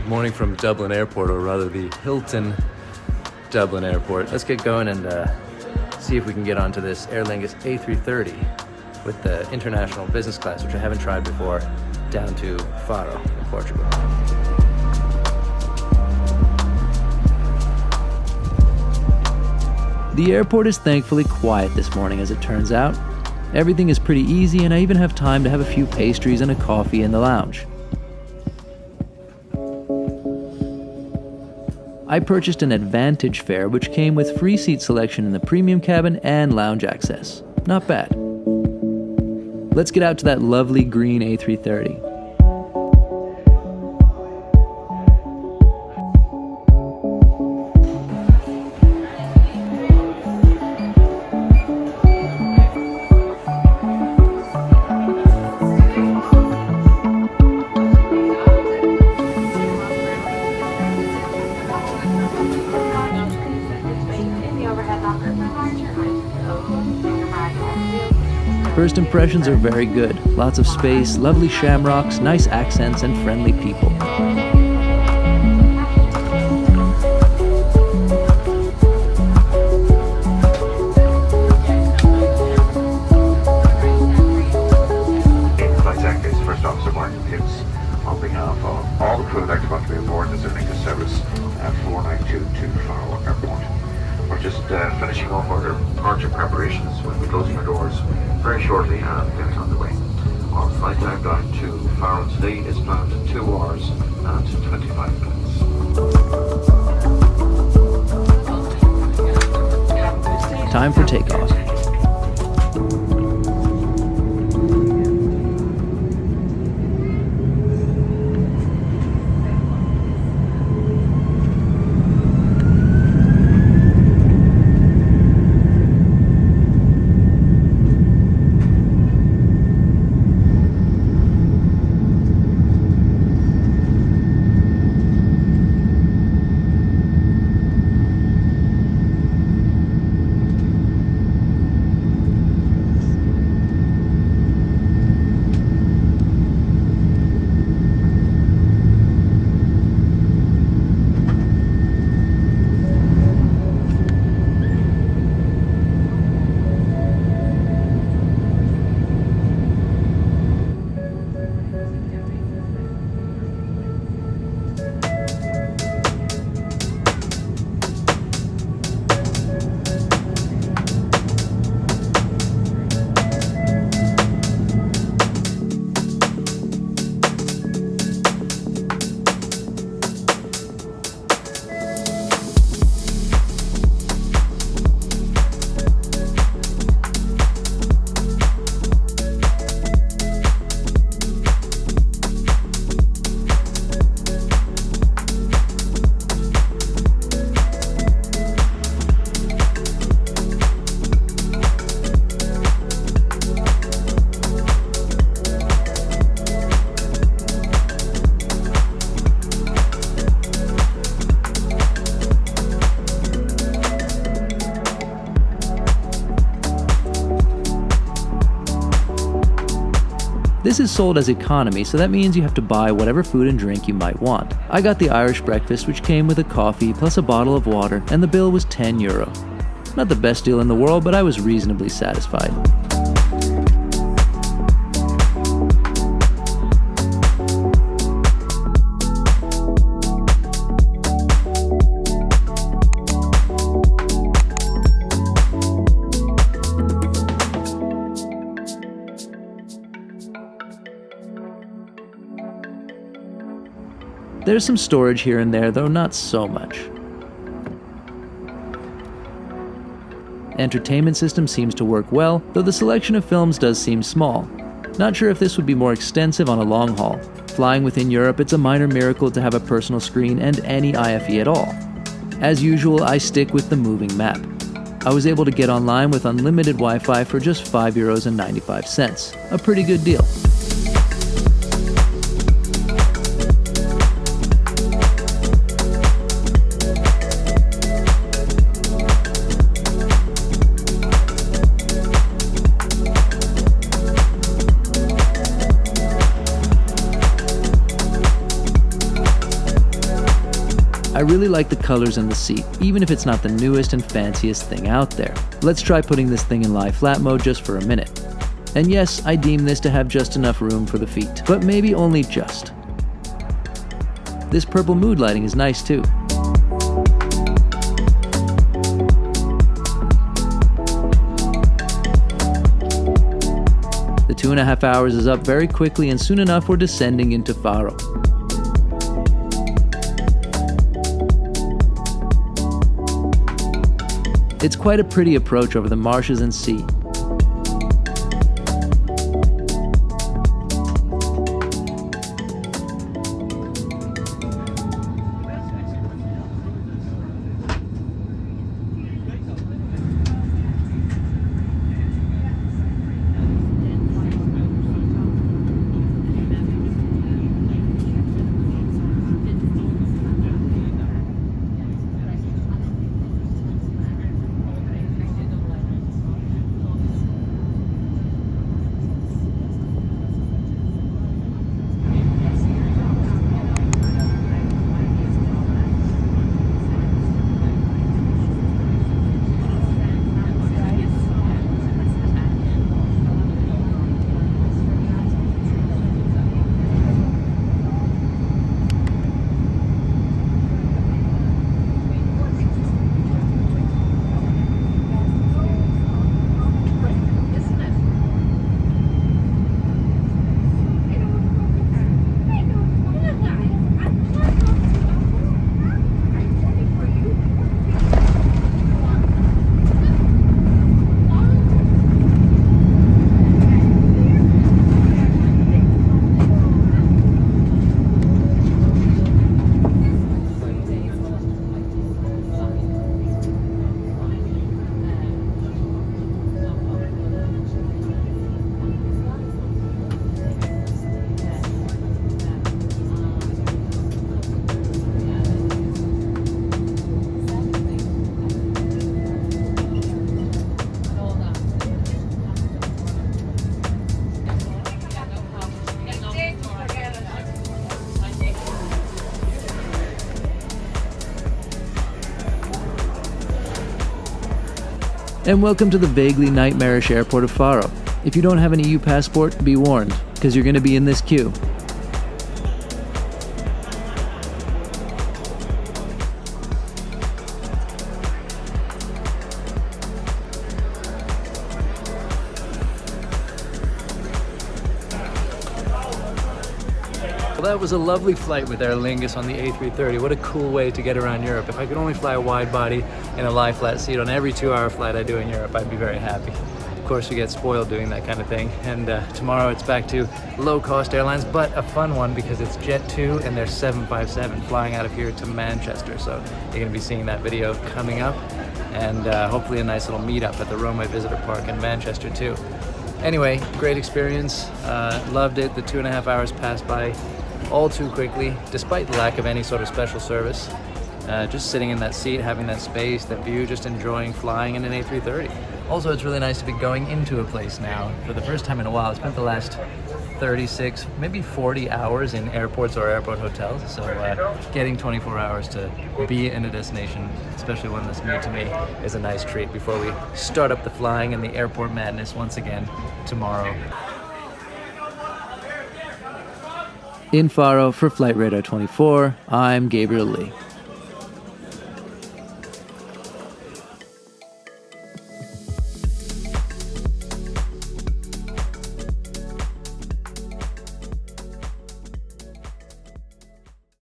Morning from Dublin Airport, or rather the Hilton Dublin Airport. Let's get going and see if we can get onto this Aer Lingus A330 with the international business class, which I haven't tried before, down to Faro in Portugal. The airport is thankfully quiet this morning, as it turns out. Everything is pretty easy, and I even have time to have a few pastries and a coffee in the lounge. I purchased an Advantage fare, which came with free seat selection in the premium cabin and lounge access. Not bad. Let's get out to that lovely green A330. First impressions are very good. Lots of space, lovely shamrocks, nice accents, and friendly people. Flight Deck is First Officer Martin Hicks on behalf of all the crew that are about to be aboard this Aer Lingus service 492 to Faro Airport. We're just finishing off our departure preparations. We'll be closing our doors very shortly and getting on the way. Our flight time down to Faro today is planned 2 hours and 25 minutes. Time for takeoff. This is sold as economy, so that means you have to buy whatever food and drink you might want. I got the Irish breakfast, which came with a coffee plus a bottle of water, and the bill was €10. Not the best deal in the world, but I was reasonably satisfied. There's some storage here and there, though not so much. Entertainment system seems to work well, though the selection of films does seem small. Not sure if this would be more extensive on a long haul. Flying within Europe, it's a minor miracle to have a personal screen and any IFE at all. As usual, I stick with the moving map. I was able to get online with unlimited Wi-Fi for just €5.95. A pretty good deal. I really like the colors in the seat, even if it's not the newest and fanciest thing out there. Let's try putting this thing in lie flat mode just for a minute. And yes, I deem this to have just enough room for the feet, but maybe only just. This purple mood lighting is nice too. The 2.5 hours is up very quickly, and soon enough we're descending into Faro. It's quite a pretty approach over the marshes and sea. And welcome to the vaguely nightmarish airport of Faro. If you don't have an EU passport, be warned, because you're going to be in this queue. Well, that was a lovely flight with Aer Lingus on the A330. What a cool way to get around Europe. If I could only fly a wide body in a lie flat seat on every 2-hour flight I do in Europe, I'd be very happy. Of course, we get spoiled doing that kind of thing. And tomorrow it's back to low-cost airlines, but a fun one because it's Jet2 and their 757 flying out of here to Manchester. So you're going to be seeing that video coming up, and hopefully a nice little meetup at the Roma Visitor Park in Manchester too. Anyway, great experience. Loved it. The 2.5 hours passed by all too quickly, despite the lack of any sort of special service. Just sitting in that seat, having that space, that view, just enjoying flying in an A330. Also, it's really nice to be going into a place now for the first time in a while. I spent the last 36, maybe 40 hours in airports or airport hotels, so getting 24 hours to be in a destination, especially one that's new to me, is a nice treat before we start up the flying and the airport madness once again tomorrow. In Faro for Flight Radar 24, I'm Gabriel Lee.